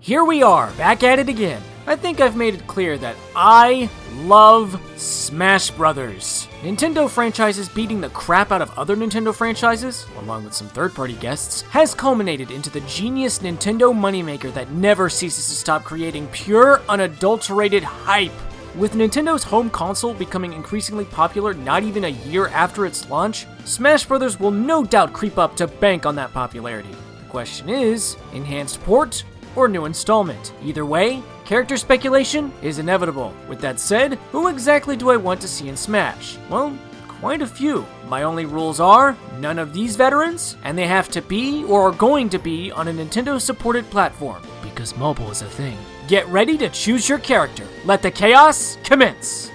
here we are, back at it again. I think I've made it clear that I love Smash Brothers. Nintendo franchises beating the crap out of other Nintendo franchises, along with some third-party guests, has culminated into the genius Nintendo moneymaker that never ceases to stop creating pure, unadulterated hype. With Nintendo's home console becoming increasingly popular not even a year after its launch, Smash Brothers will no doubt creep up to bank on that popularity. The question is, enhanced port or new installment? Either way, character speculation is inevitable. With that said, who exactly do I want to see in Smash? Well, quite a few. My only rules are, none of these veterans, and they have to be or are going to be on a Nintendo-supported platform, because mobile is a thing. Get ready to choose your character. Let the chaos commence!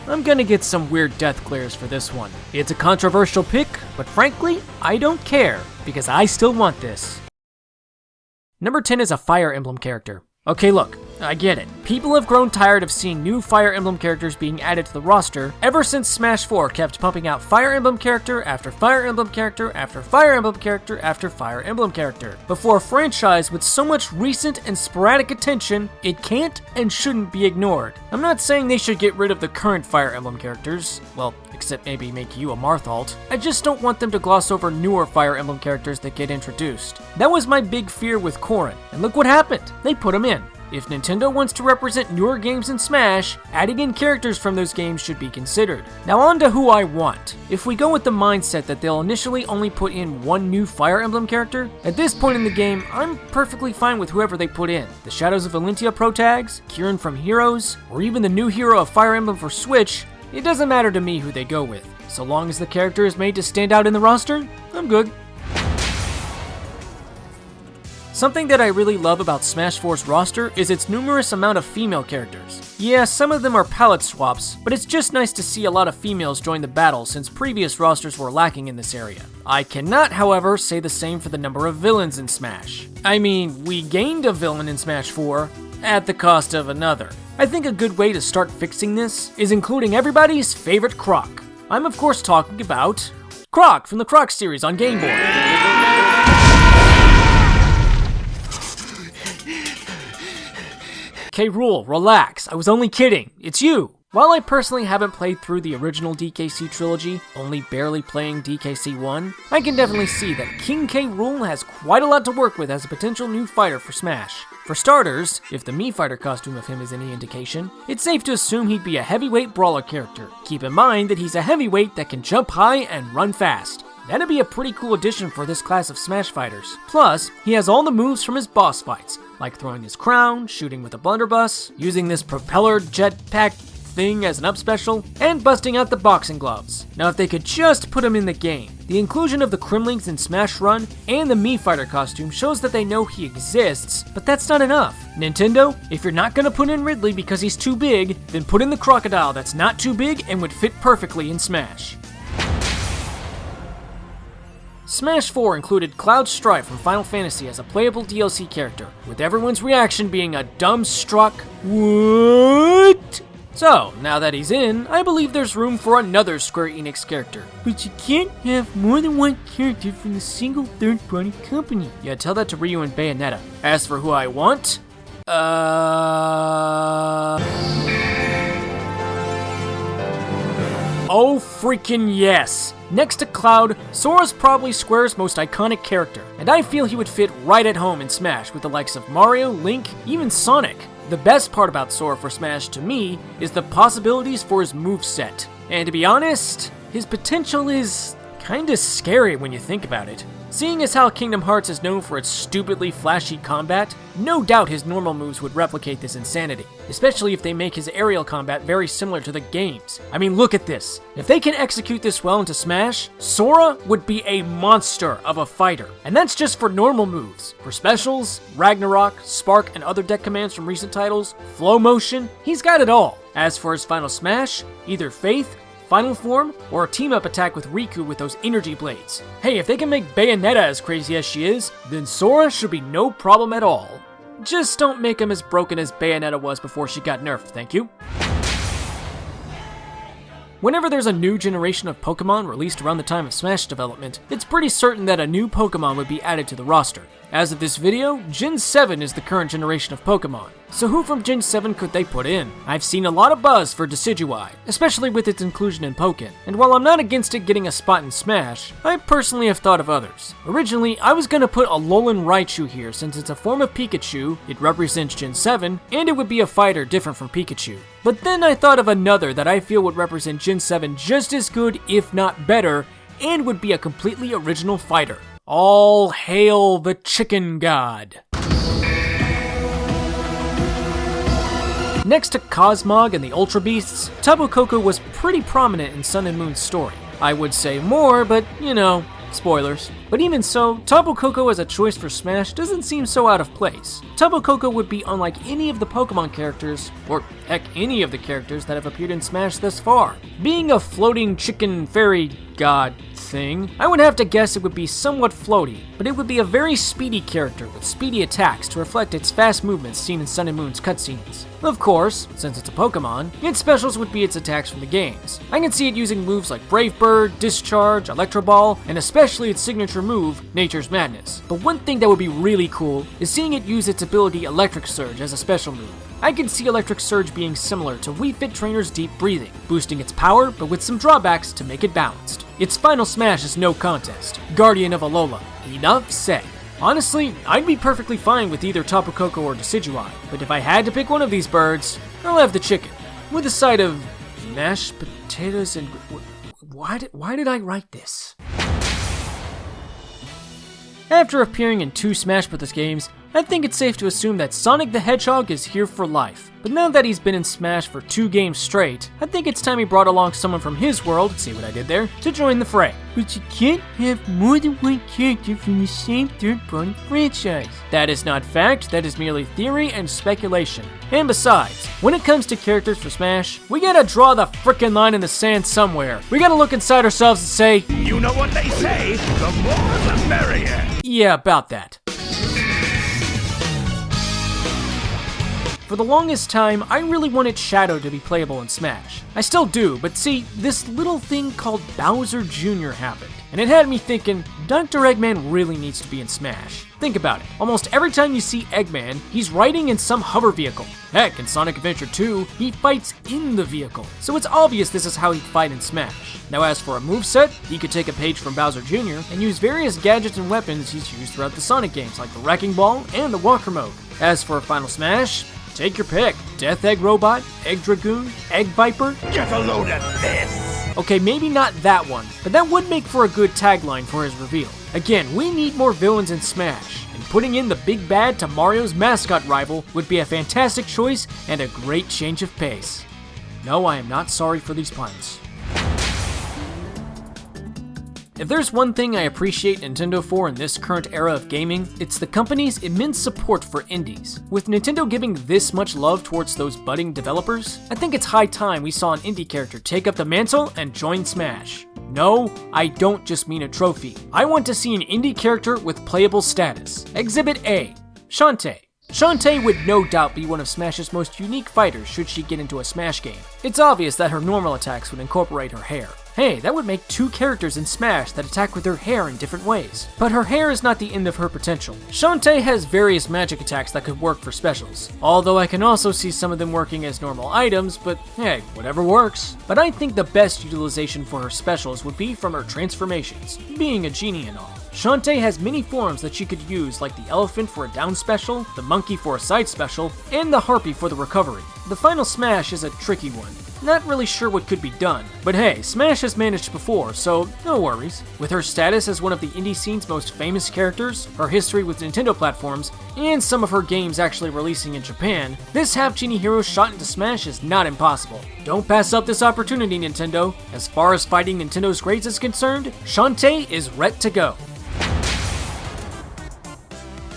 I'm gonna get some weird death glares for this one. It's a controversial pick, but frankly, I don't care, because I still want this. Number 10 is a Fire Emblem character. Okay, look, I get it. People have grown tired of seeing new Fire Emblem characters being added to the roster ever since Smash 4 kept pumping out Fire Emblem character after Fire Emblem character after Fire Emblem character after Fire Emblem character. But for a franchise with so much recent and sporadic attention, it can't and shouldn't be ignored. I'm not saying they should get rid of the current Fire Emblem characters, well, except maybe make you a Marthault. I just don't want them to gloss over newer Fire Emblem characters that get introduced. That was my big fear with Corrin, and look what happened. They put him in. If Nintendo wants to represent newer games in Smash, adding in characters from those games should be considered. Now on to who I want. If we go with the mindset that they'll initially only put in one new Fire Emblem character, at this point in the game, I'm perfectly fine with whoever they put in. The Shadows of Valentia pro tags, Kieran from Heroes, or even the new hero of Fire Emblem for Switch, it doesn't matter to me who they go with. So long as the character is made to stand out in the roster, I'm good. Something that I really love about Smash 4's roster is its numerous amount of female characters. Yeah, some of them are palette swaps, but it's just nice to see a lot of females join the battle since previous rosters were lacking in this area. I cannot, however, say the same for the number of villains in Smash. I mean, we gained a villain in Smash 4 at the cost of another. I think a good way to start fixing this is including everybody's favorite Croc. I'm of course talking about Croc from the Croc series on Game Boy. Okay, Rool, relax. I was only kidding. It's you. While I personally haven't played through the original DKC trilogy, only barely playing DKC 1, I can definitely see that King K. Rool has quite a lot to work with as a potential new fighter for Smash. For starters, if the Mii Fighter costume of him is any indication, it's safe to assume he'd be a heavyweight brawler character. Keep in mind that he's a heavyweight that can jump high and run fast. That'd be a pretty cool addition for this class of Smash fighters. Plus, he has all the moves from his boss fights, like throwing his crown, shooting with a blunderbuss, using this propeller jetpack thing as an up special, and busting out the boxing gloves. Now if they could just put him in the game. The inclusion of the Kremlings in Smash Run and the Mii Fighter costume shows that they know he exists, but that's not enough. Nintendo, if you're not gonna put in Ridley because he's too big, then put in the crocodile that's not too big and would fit perfectly in Smash. Smash 4 included Cloud Strife from Final Fantasy as a playable DLC character, with everyone's reaction being a dumbstruck "What?" So, now that he's in, I believe there's room for another Square Enix character. But you can't have more than one character from a single third-party company. Yeah, tell that to Ryu and Bayonetta. As for who I want, oh freaking yes! Next to Cloud, Sora's probably Square's most iconic character, and I feel he would fit right at home in Smash with the likes of Mario, Link, even Sonic. The best part about Sora for Smash, to me, is the possibilities for his moveset. And to be honest, his potential is kinda scary when you think about it. Seeing as how Kingdom Hearts is known for its stupidly flashy combat, no doubt his normal moves would replicate this insanity, especially if they make his aerial combat very similar to the games. I mean, look at this. If they can execute this well into Smash, Sora would be a monster of a fighter. And that's just for normal moves. For specials, Ragnarok, Spark, and other deck commands from recent titles, Flow Motion, he's got it all. As for his final Smash, either Faith, Final Form, or a team-up attack with Riku with those energy blades. Hey, if they can make Bayonetta as crazy as she is, then Sora should be no problem at all. Just don't make him as broken as Bayonetta was before she got nerfed, thank you. Whenever there's a new generation of Pokemon released around the time of Smash development, it's pretty certain that a new Pokemon would be added to the roster. As of this video, Gen 7 is the current generation of Pokemon, so who from Gen 7 could they put in? I've seen a lot of buzz for Decidueye, especially with its inclusion in Pokken, and while I'm not against it getting a spot in Smash, I personally have thought of others. Originally, I was gonna put Alolan Raichu here since it's a form of Pikachu, it represents Gen 7, and it would be a fighter different from Pikachu. But then I thought of another that I feel would represent Gen 7 just as good, if not better, and would be a completely original fighter. All hail the Chicken God. Next to Cosmog and the Ultra Beasts, Tapu Koko was pretty prominent in Sun and Moon's story. I would say more, but you know, spoilers. But even so, Tapu Koko as a choice for Smash doesn't seem so out of place. Tapu Koko would be unlike any of the Pokemon characters, or heck, any of the characters that have appeared in Smash thus far. Being a floating chicken fairy god thing, I would have to guess it would be somewhat floaty, but it would be a very speedy character with speedy attacks to reflect its fast movements seen in Sun and Moon's cutscenes. Of course, since it's a Pokemon, its specials would be its attacks from the games. I can see it using moves like Brave Bird, Discharge, Electro Ball, and especially its signature move, Nature's Madness. But one thing that would be really cool is seeing it use its ability Electric Surge as a special move. I can see Electric Surge being similar to Wii Fit Trainer's Deep Breathing, boosting its power but with some drawbacks to make it balanced. Its final smash is no contest, Guardian of Alola. Enough said. Honestly, I'd be perfectly fine with either Tapu Koko or Decidueye, but if I had to pick one of these birds, I'll have the chicken, with a side of mashed potatoes and... Why did I write this? After appearing in 2 Smash Bros. Games, I think it's safe to assume that Sonic the Hedgehog is here for life. But now that he's been in Smash for 2 games straight, I think it's time he brought along someone from his world, see what I did there, to join the fray. But you can't have more than one character from the same third-party franchise. That is not fact, that is merely theory and speculation. And besides, when it comes to characters for Smash, we gotta draw the frickin' line in the sand somewhere. We gotta look inside ourselves and say, you know what they say, the more the merrier. Yeah, about that. For the longest time, I really wanted Shadow to be playable in Smash. I still do, but see, this little thing called Bowser Jr. happened, and it had me thinking, Dr. Eggman really needs to be in Smash. Think about it, almost every time you see Eggman, he's riding in some hover vehicle. Heck, in Sonic Adventure 2, he fights in the vehicle, so it's obvious this is how he'd fight in Smash. Now as for a moveset, he could take a page from Bowser Jr. and use various gadgets and weapons he's used throughout the Sonic games, like the Wrecking Ball and the Walker Mode. As for a final Smash, take your pick. Death Egg Robot, Egg Dragoon, Egg Viper. Get a load of this! Okay, maybe not that one, but that would make for a good tagline for his reveal. Again, we need more villains in Smash, and putting in the big bad to Mario's mascot rival would be a fantastic choice and a great change of pace. No, I am not sorry for these puns. If there's one thing I appreciate Nintendo for in this current era of gaming, it's the company's immense support for indies. With Nintendo giving this much love towards those budding developers, I think it's high time we saw an indie character take up the mantle and join Smash. No, I don't just mean a trophy. I want to see an indie character with playable status. Exhibit A, Shantae. Shantae would no doubt be one of Smash's most unique fighters should she get into a Smash game. It's obvious that her normal attacks would incorporate her hair. Hey, that would make 2 characters in Smash that attack with their hair in different ways. But her hair is not the end of her potential. Shantae has various magic attacks that could work for specials, although I can also see some of them working as normal items, but hey, whatever works. But I think the best utilization for her specials would be from her transformations, being a genie and all. Shantae has many forms that she could use, like the elephant for a down special, the monkey for a side special, and the harpy for the recovery. The final Smash is a tricky one. Not really sure what could be done, but hey, Smash has managed before, so no worries. With her status as one of the indie scene's most famous characters, her history with Nintendo platforms, and some of her games actually releasing in Japan, this half-genie hero's shot into Smash is not impossible. Don't pass up this opportunity, Nintendo. As far as fighting Nintendo's greats is concerned, Shantae is ready to go.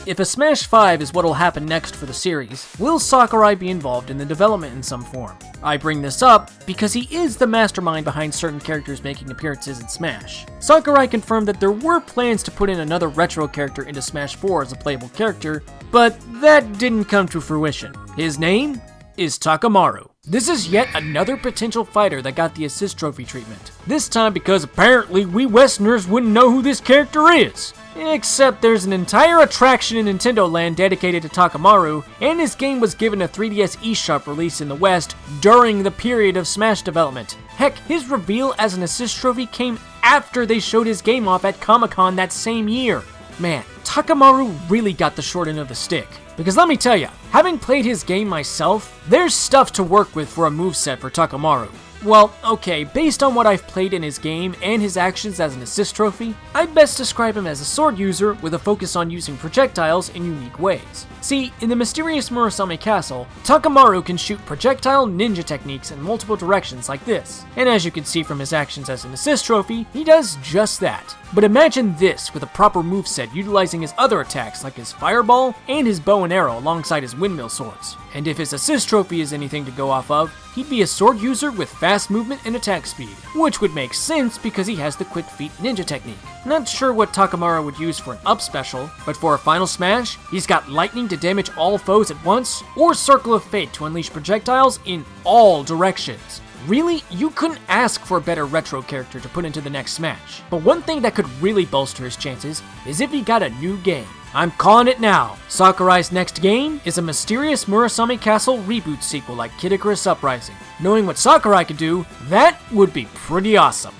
If a Smash 5 is what'll happen next for the series, will Sakurai be involved in the development in some form? I bring this up because he is the mastermind behind certain characters making appearances in Smash. Sakurai confirmed that there were plans to put in another retro character into Smash 4 as a playable character, but that didn't come to fruition. His name is Takamaru. This is yet another potential fighter that got the assist trophy treatment. This time because apparently we Westerners wouldn't know who this character is. Except there's an entire attraction in Nintendo Land dedicated to Takamaru, and his game was given a 3DS eShop release in the West during the period of Smash development. Heck, his reveal as an assist trophy came after they showed his game off at Comic-Con that same year. Man, Takamaru really got the short end of the stick. Because let me tell ya, having played his game myself, there's stuff to work with for a moveset for Takamaru. Well, okay, based on what I've played in his game and his actions as an assist trophy, I'd best describe him as a sword user with a focus on using projectiles in unique ways. See, in the mysterious Murasame Castle, Takamaru can shoot projectile ninja techniques in multiple directions like this, and as you can see from his actions as an assist trophy, he does just that. But imagine this with a proper moveset utilizing his other attacks like his fireball and his bow and arrow alongside his windmill swords. And if his assist trophy is anything to go off of, he'd be a sword user with fast movement and attack speed, which would make sense because he has the quick feet ninja technique. Not sure what Takamaru would use for an up special, but for a final smash, he's got lightning to damage all foes at once, or Circle of Fate to unleash projectiles in all directions. Really, you couldn't ask for a better retro character to put into the next Smash. But one thing that could really bolster his chances is if he got a new game. I'm calling it now. Sakurai's next game is a mysterious Murasame Castle reboot sequel like Kid Icarus Uprising. Knowing what Sakurai could do, that would be pretty awesome.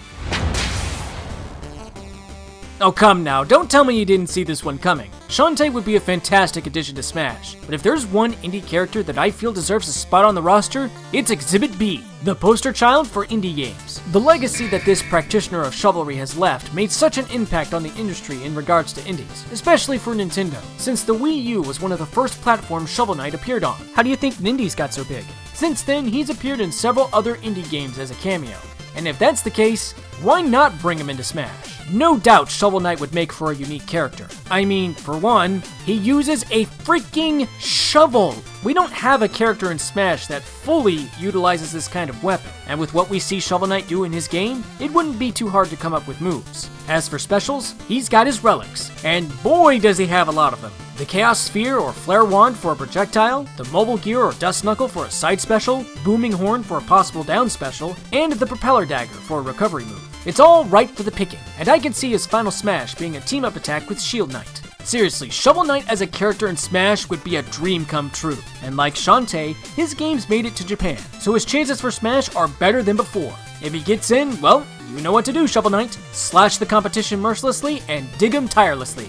Oh come now, don't tell me you didn't see this one coming. Shantae would be a fantastic addition to Smash, but if there's one indie character that I feel deserves a spot on the roster, it's Exhibit B, the poster child for indie games. The legacy that this practitioner of chivalry has left made such an impact on the industry in regards to indies, especially for Nintendo, since the Wii U was one of the first platforms Shovel Knight appeared on. How do you think Nindies got so big? Since then, he's appeared in several other indie games as a cameo. And if that's the case, why not bring him into Smash? No doubt Shovel Knight would make for a unique character. I mean, for one, he uses a freaking shovel! We don't have a character in Smash that fully utilizes this kind of weapon, and with what we see Shovel Knight do in his game, it wouldn't be too hard to come up with moves. As for specials, he's got his relics, and boy does he have a lot of them. The Chaos Sphere or Flare Wand for a projectile, the Mobile Gear or Dust Knuckle for a side special, Booming Horn for a possible down special, and the Propeller Dagger for a recovery move. It's all right for the picking, and I can see his final Smash being a team-up attack with Shield Knight. Seriously, Shovel Knight as a character in Smash would be a dream come true, and like Shantae, his game's made it to Japan, so his chances for Smash are better than before. If he gets in, well, you know what to do, Shovel Knight. Slash the competition mercilessly and dig him tirelessly.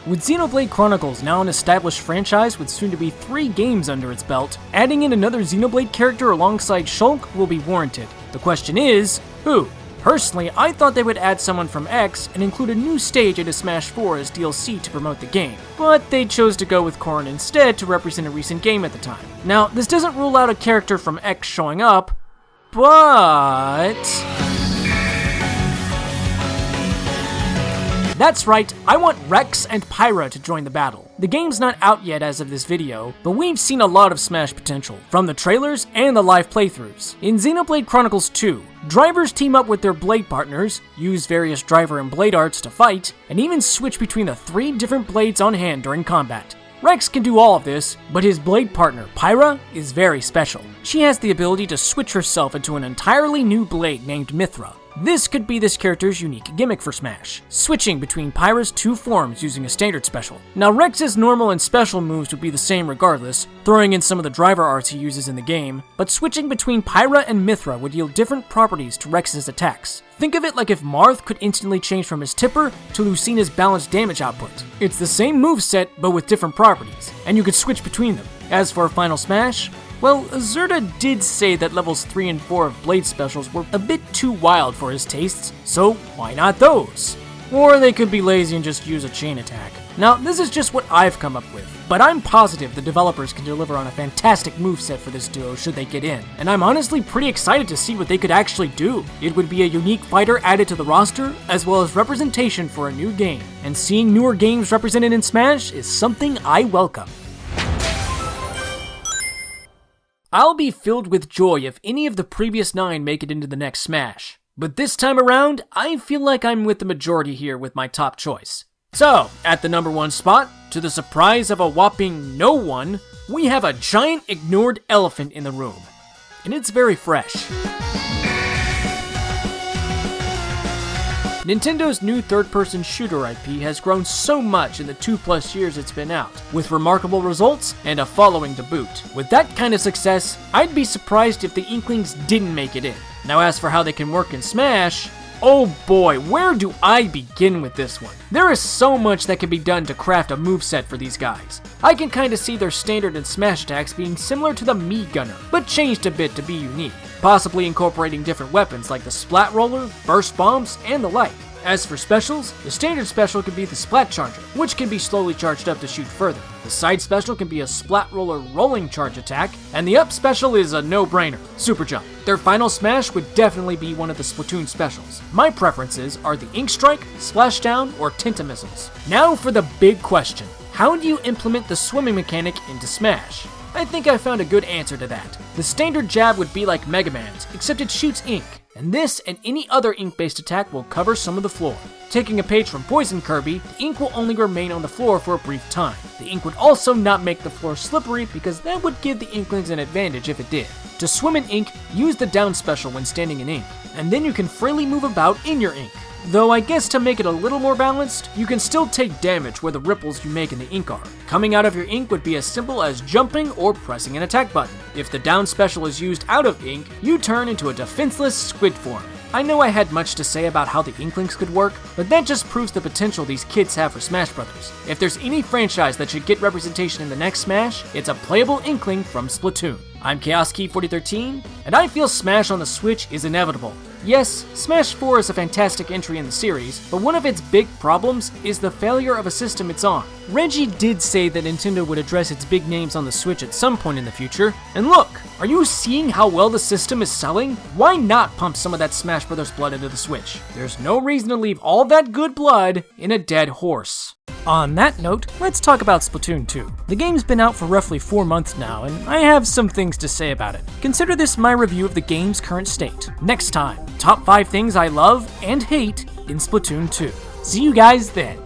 With Xenoblade Chronicles now an established franchise with soon to be 3 games under its belt, adding in another Xenoblade character alongside Shulk will be warranted. The question is, who? Personally, I thought they would add someone from X and include a new stage into Smash 4 as DLC to promote the game, but they chose to go with Corrin instead to represent a recent game at the time. Now, this doesn't rule out a character from X showing up, but... That's right, I want Rex and Pyra to join the battle. The game's not out yet as of this video, but we've seen a lot of Smash potential, from the trailers and the live playthroughs. In Xenoblade Chronicles 2, drivers team up with their blade partners, use various driver and blade arts to fight, and even switch between the 3 different blades on hand during combat. Rex can do all of this, but his blade partner, Pyra, is very special. She has the ability to switch herself into an entirely new blade named Mithra. This could be this character's unique gimmick for Smash, switching between Pyra's 2 forms using a standard special. Now Rex's normal and special moves would be the same regardless, throwing in some of the driver arts he uses in the game, but switching between Pyra and Mithra would yield different properties to Rex's attacks. Think of it like if Marth could instantly change from his Tipper to Lucina's balanced damage output. It's the same moveset, but with different properties, and you could switch between them. As for a final Smash, well, Zerda did say that levels 3 and 4 of Blade specials were a bit too wild for his tastes, so why not those? Or they could be lazy and just use a chain attack. Now, this is just what I've come up with, but I'm positive the developers can deliver on a fantastic moveset for this duo should they get in, and I'm honestly pretty excited to see what they could actually do. It would be a unique fighter added to the roster, as well as representation for a new game, and seeing newer games represented in Smash is something I welcome. I'll be filled with joy if any of the previous 9 make it into the next Smash. But this time around, I feel like I'm with the majority here with my top choice. So, at the number 1 spot, to the surprise of a whopping no one, we have a giant ignored elephant in the room. And it's very fresh. Nintendo's new third-person shooter IP has grown so much in the 2+ years it's been out, with remarkable results and a following to boot. With that kind of success, I'd be surprised if the Inklings didn't make it in. Now as for how they can work in Smash, oh boy, where do I begin with this one? There is so much that can be done to craft a moveset for these guys. I can kinda see their standard and Smash attacks being similar to the Mii Gunner, but changed a bit to be unique, possibly incorporating different weapons like the Splat Roller, Burst Bombs, and the like. As for specials, the standard special can be the Splat Charger, which can be slowly charged up to shoot further. The side special can be a Splat Roller rolling charge attack, and the up special is a no-brainer, Super Jump. Their final smash would definitely be one of the Splatoon specials. My preferences are the Ink Strike, Splashdown, or Tinta Missiles. Now for the big question. How do you implement the swimming mechanic into Smash? I think I found a good answer to that. The standard jab would be like Mega Man's, except it shoots ink. And this and any other ink-based attack will cover some of the floor. Taking a page from Poison Kirby, the ink will only remain on the floor for a brief time. The ink would also not make the floor slippery because that would give the Inklings an advantage if it did. To swim in ink, use the down special when standing in ink, and then you can freely move about in your ink. Though I guess to make it a little more balanced, you can still take damage where the ripples you make in the ink are. Coming out of your ink would be as simple as jumping or pressing an attack button. If the down special is used out of ink, you turn into a defenseless squid form. I know I had much to say about how the Inklings could work, but that just proves the potential these kids have for Smash Brothers. If there's any franchise that should get representation in the next Smash, it's a playable Inkling from Splatoon. I'm ChaosKey4013, and I feel Smash on the Switch is inevitable. Yes, Smash 4 is a fantastic entry in the series, but one of its big problems is the failure of a system it's on. Reggie did say that Nintendo would address its big names on the Switch at some point in the future, and look, are you seeing how well the system is selling? Why not pump some of that Smash Brothers blood into the Switch? There's no reason to leave all that good blood in a dead horse. On that note, let's talk about Splatoon 2. The game's been out for roughly 4 months now, and I have some things to say about it. Consider this my review of the game's current state. Next time, top 5 things I love and hate in Splatoon 2. See you guys then.